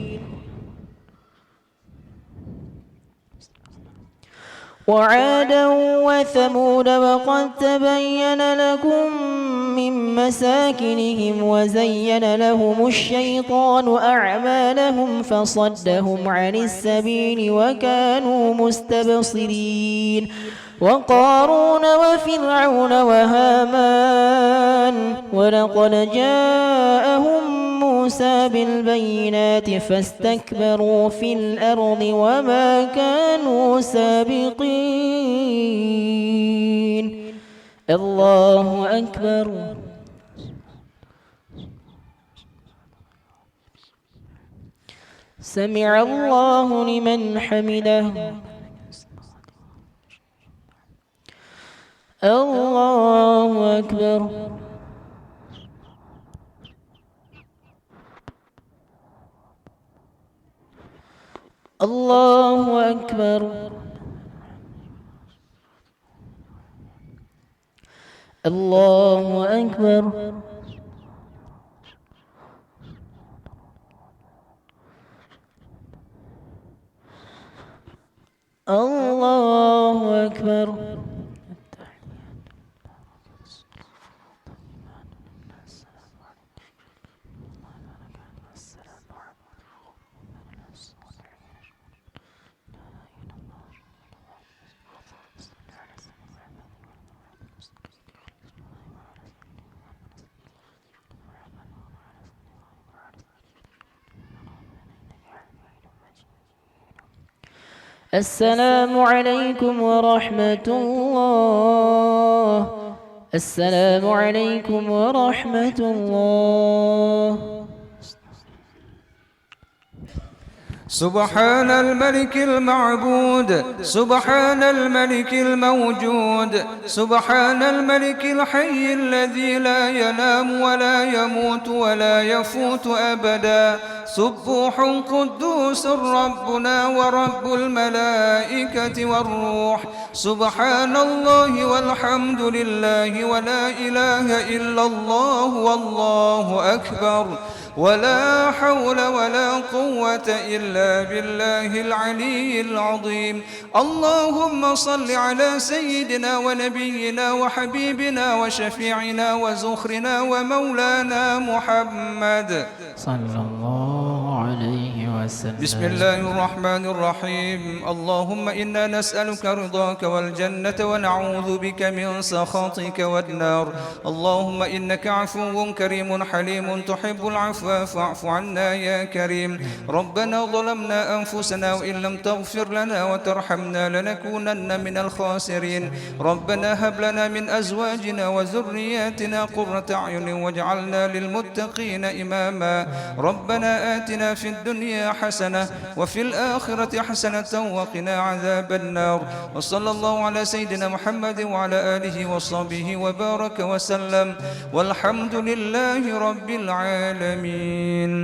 وعادا وثمود وقد تبين لكم من مساكنهم وزين لهم الشيطان أعمالهم فصدهم عن السبيل وكانوا مستبصرين. وقارون وفرعون وهامان ولقد جاءهم موسى بالبينات فاستكبروا في الأرض وما كانوا سابقين. الله أكبر. سمع الله لمن حمده. الله أكبر. الله أكبر. الله أكبر. الله أكبر. السلام عليكم ورحمة الله. السلام عليكم ورحمة الله.
سبحان الملك المعبود، سبحان الملك الموجود، سبحان الملك الحي الذي لا ينام ولا يموت ولا يفوت أبدا. سبوح قدوس ربنا ورب الملائكة والروح. سبحان الله والحمد لله ولا إله إلا الله والله أكبر، ولا حول ولا قوة إلا بالله العلي العظيم. اللهم صل على سيدنا ونبينا وحبيبنا وشفيعنا وزخرنا ومولانا محمد
صلى الله عليه وسلم.
بسم الله الرحمن الرحيم. اللهم إنا نسألك رضاك والجنة ونعوذ بك من سخطك والنار. اللهم إنك عفو كريم حليم تحب العفو فاعف عنا يا كريم. ربنا ظلمنا أنفسنا وإن لم تغفر لنا وترحمنا لنكونن من الخاسرين. ربنا هب لنا من أزواجنا وذرياتنا قرة أعين واجعلنا للمتقين إماما. ربنا آتنا في الدنيا حسنة وفي الآخرة حسنة وقنا عذاب النار. وصلى الله على سيدنا محمد وعلى آله وصحبه وبارك وسلم، والحمد لله رب العالمين.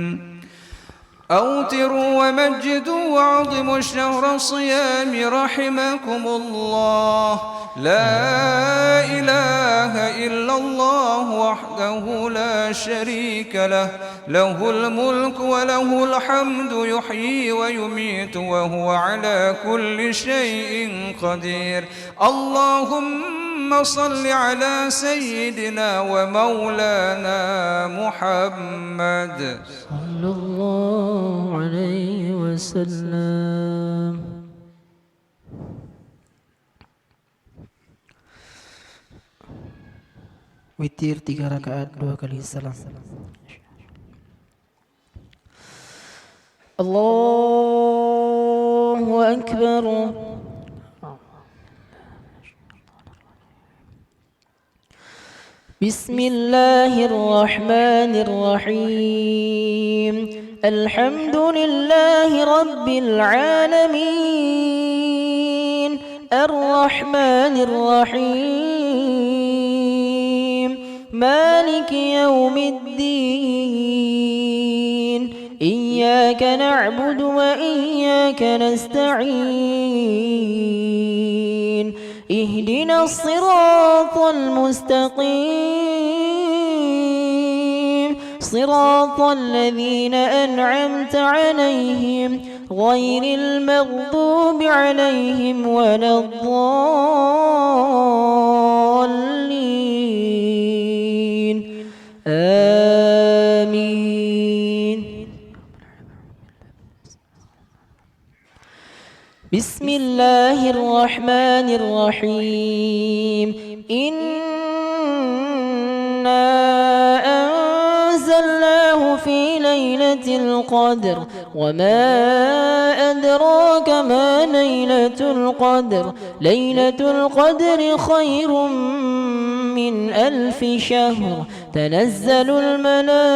أوتروا ومجدوا وعظموا الشهر الصيام رحمكم الله. لا إله إلا الله وحده لا شريك له، له الملك وله الحمد يحيي ويميت وهو على كل شيء قدير. اللهم صل على سيدنا ومولانا محمد
صلى الله عليه وسلم. Witir 3 rakaat 2 kali salam. Allahu Akbar. بسم الله الرحمن الرحيم. الحمد لله رب العالمين الرحمن الرحيم مالك يوم الدين. إياك نعبد وإياك نستعين. اهدنا الصراط المستقيم صراط الذين أنعمت عليهم غير المغضوب عليهم ولا الضالين. آمين. بسم الله الرحمن الرحيم. إنا أنزلناه في ليلة القدر وما أدراك ما ليلة القدر. ليلة القدر خير من 1000 شهر. تنزل الملائكة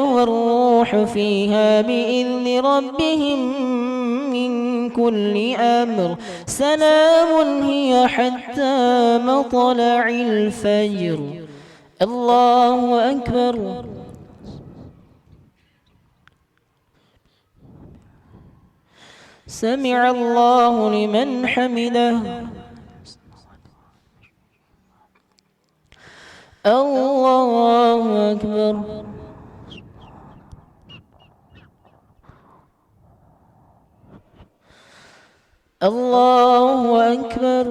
والروح فيها بإذن ربهم من كل أمر سلام هي حتى مطلع الفجر. الله أكبر. سمع الله لمن حمده. الله أكبر. الله أكبر.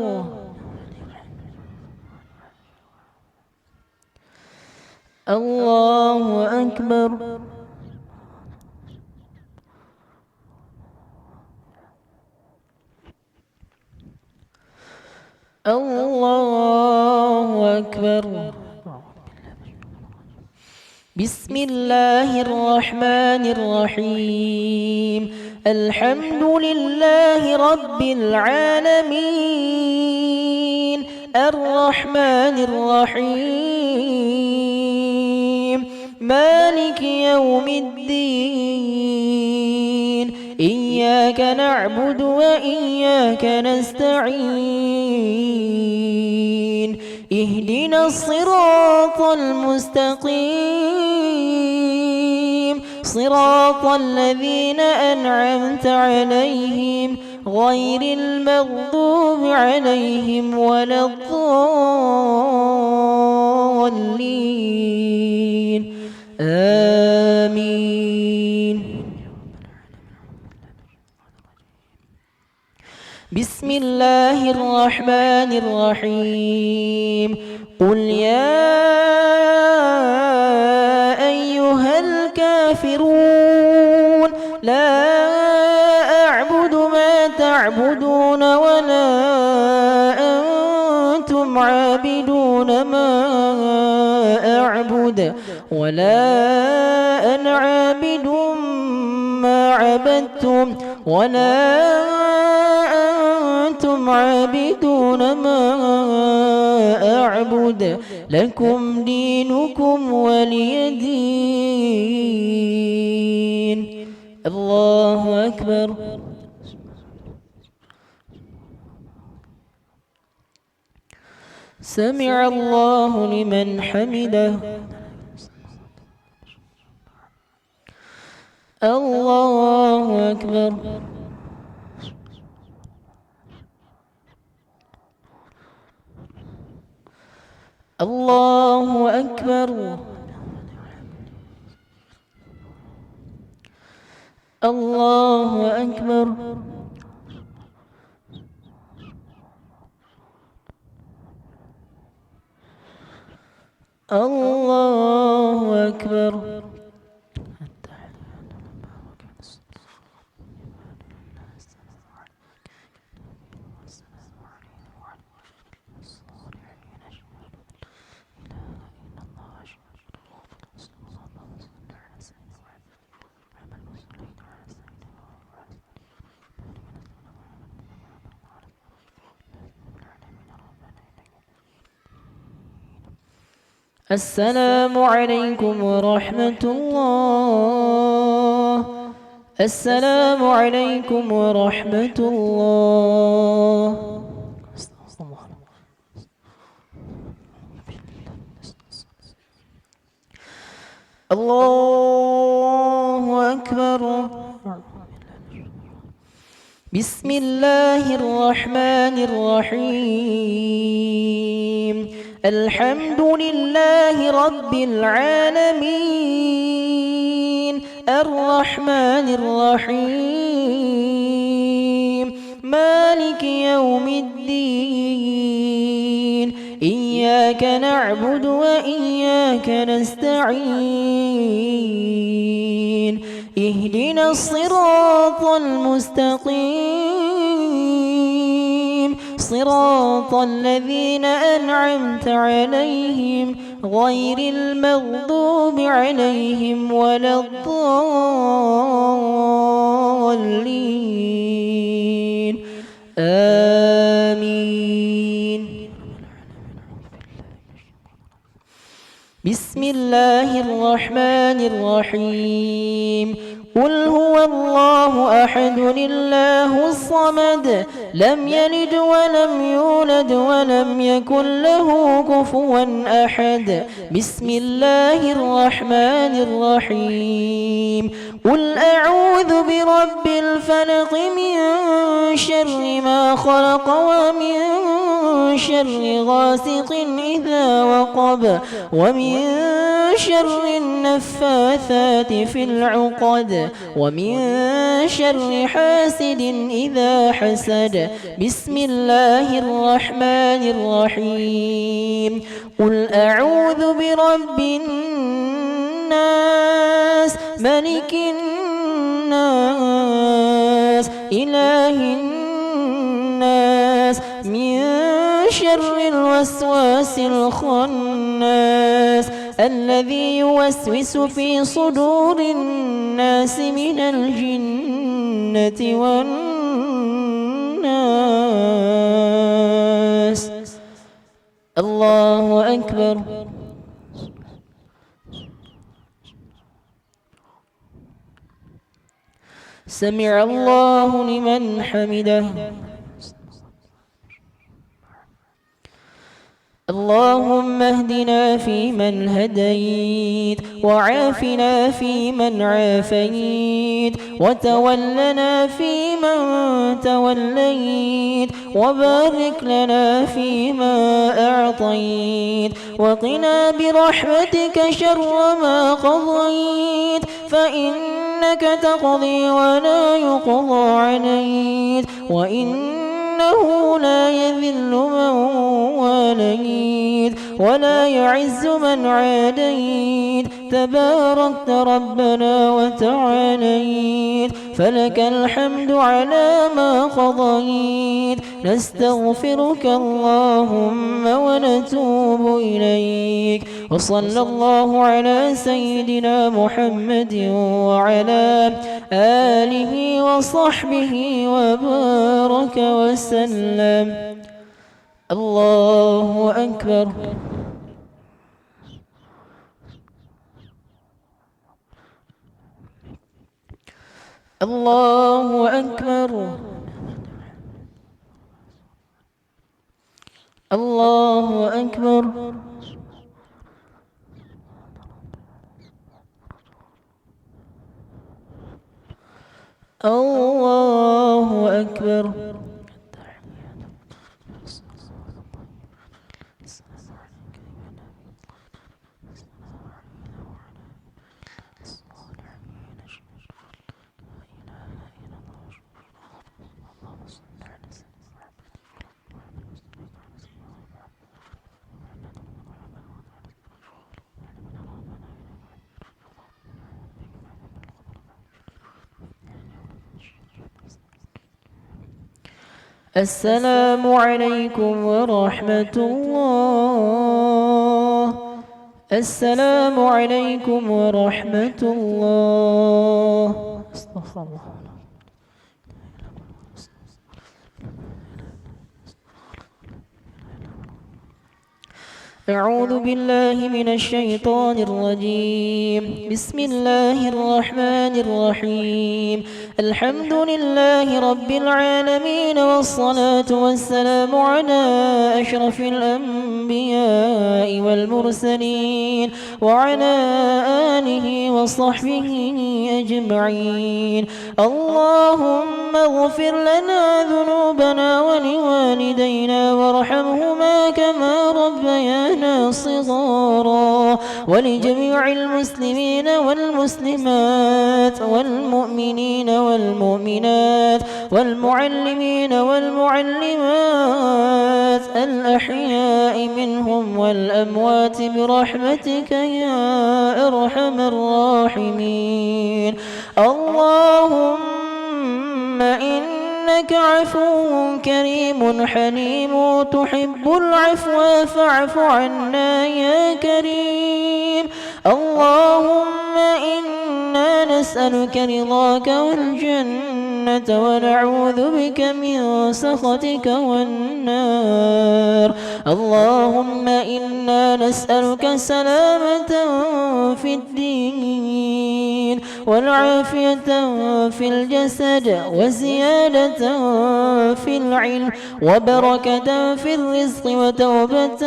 الله أكبر. الله أكبر. بسم الله الرحمن الرحيم. الحمد لله رب العالمين الرحمن الرحيم مالك يوم الدين إياك نعبد وإياك نستعين اهدنا الصراط المستقيم صراط الذين أنعمت عليهم غير المغضوب عليهم ولا الضالين آمين. بسم الله الرحمن الرحيم. قل يا أيها الكافرون لا أعبد ما تعبدون ولا أنتم عابدون ما أعبد ولا أنا عابد ما عبدتم ولا أنتم عابدون ما أعبد لكم دينكم ولي دين. الله أكبر. سمع الله لمن حمده. الله أكبر. الله أكبر. الله أكبر. الله أكبر. السلام عليكم ورحمة الله. السلام عليكم ورحمة الله. الله أكبر. بسم الله الرحمن الرحيم. الحمد لله رب العالمين الرحمن الرحيم مالك يوم الدين إياك نعبد وإياك نستعين اهدنا الصراط المستقيم صراط الذين أنعمت عليهم غير المغضوب عليهم ولا الضالين آمين. بسم الله الرحمن الرحيم قل هو الله أحد الله الصمد لم يلد ولم يولد ولم يكن له كفوا أحد بسم الله الرحمن الرحيم قل أعوذ برب الفلق من شر ما خلق ومن شر غاسق إذا وقب ومن شر النفاثات في العقد ومن شر حاسد إذا حسد بسم الله الرحمن الرحيم قل أعوذ برب الناس ملك الناس إله الناس من شر الوسواس الخناس الذي يوسوس في صدور الناس من الجنة والناس الله أكبر سمع الله لمن حمده اللهم اهدنا فيمن هديت وعافنا فيمن عافيت وتولنا فيمن توليت وبارك لنا فيما أعطيت وقنا برحمتك شر ما قضيت فإنك تقضي ولا يقضى عليك وإنه لا يذل من واليت ولا يعز من عاديت تباركت ربنا وتعاليت فلك الحمد على ما قضيت نستغفرك اللهم ونتوب إليك وصلى الله على سيدنا محمد وعلى آله وصحبه وبارك وسلم الله أكبر الله أكبر الله أكبر الله أكبر السلام عليكم ورحمة الله السلام عليكم ورحمة الله استغفر الله أعوذ بالله من الشيطان الرجيم بسم الله الرحمن الرحيم الحمد لله رب العالمين والصلاة والسلام على أشرف الأنبياء والمرسلين وعلى آله وصحبه أجمعين اللهم اغفر لنا ذنوبنا ولوالدينا وارحمهما كما ربيانا صغارا ولجميع المسلمين والمسلمات والمؤمنين والمؤمنات والمعلمين والمعلمات الأحياء منهم والأموات برحمتك يا أرحم الراحمين اللهم إنك عفو كريم حليم تحب العفو فاعف عنا يا كريم اللهم إنا نسألك رضاك والجنة الجنة ونعوذ بك من سخطك والنار. اللهم إنا نسألك السلامة في الدين والعافية في الجسد وزيادة في العلم وبركة في الرزق وتوبة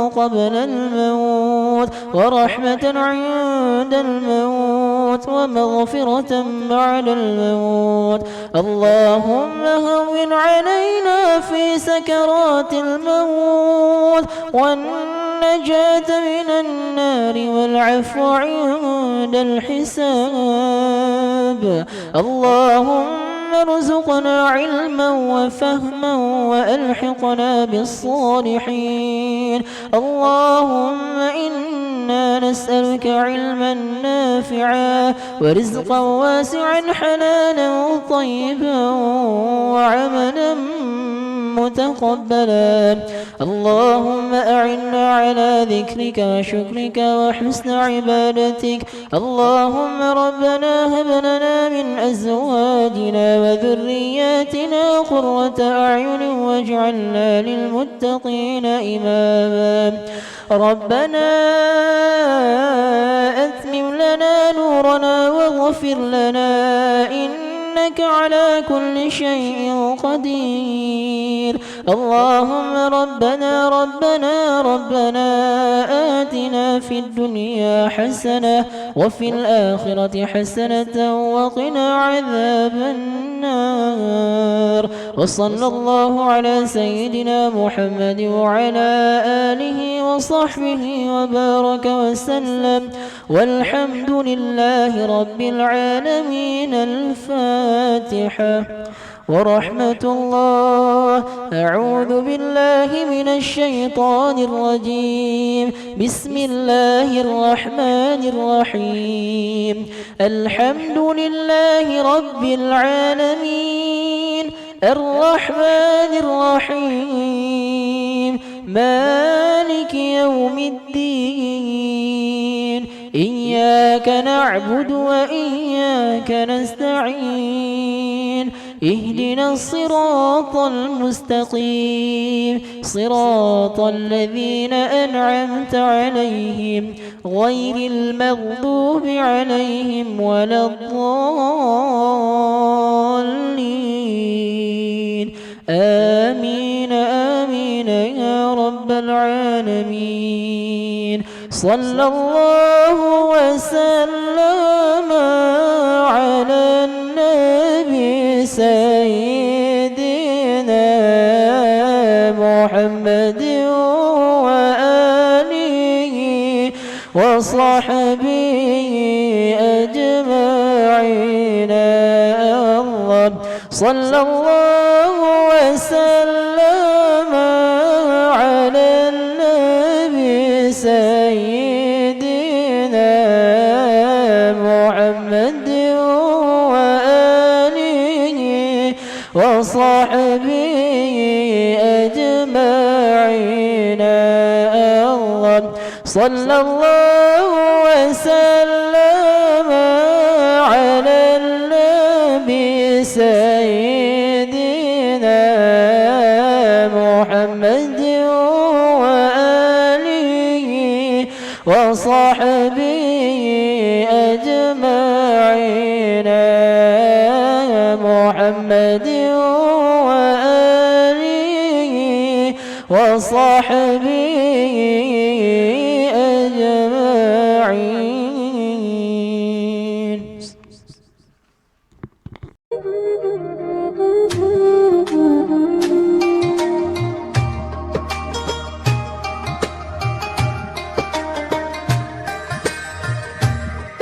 قبل الموت ورحمة عند الموت ومغفرة بعد الموت. اللهم هون علينا في سكرات الموت والنجاة من النار والعفو عند الحساب. اللهم ارزقنا علما وفهما وألحقنا بالصالحين. اللهم إنا نسألك علما نافعا ورزقا واسعا حلالا طيبا وعملا متقبلا. اللهم أعنا على ذكرك وشكرك وحسن عبادتك. اللهم ربنا هب لنا من أزواجنا وذرياتنا قرة أعين واجعلنا للمتقين إماما. ربنا أتمم لنا نورنا واغفر لنا إنك على كل شيء قدير. اللهم ربنا آتنا في الدنيا حسنة وفي الآخرة حسنة وقنا عذاب النار. وصلى الله على سيدنا محمد وعلى آله وصحبه وبارك وسلم والحمد لله رب العالمين. الفاتحة. ورحمة الله. أعوذ بالله من الشيطان الرجيم. بسم الله الرحمن الرحيم. الحمد لله رب العالمين الرحمن الرحيم مالك يوم الدين. إياك نعبد وإياك نستعين. اهدنا الصراط المستقيم صراط الذين أنعمت عليهم غير المغضوب عليهم ولا الضالين. آمين آمين يا رب العالمين. صلى الله وسلم على النبي سيدنا محمد وآله وصحبه أجمعين. الله صلى الله وسلم على النبي سيدنا محمد وآله وصحبه أجمعين. الله صلى الله وسلم على النبي سيدنا محمد وآله وصحبه أجمعين. محمد وآله وصحبه أجمعين.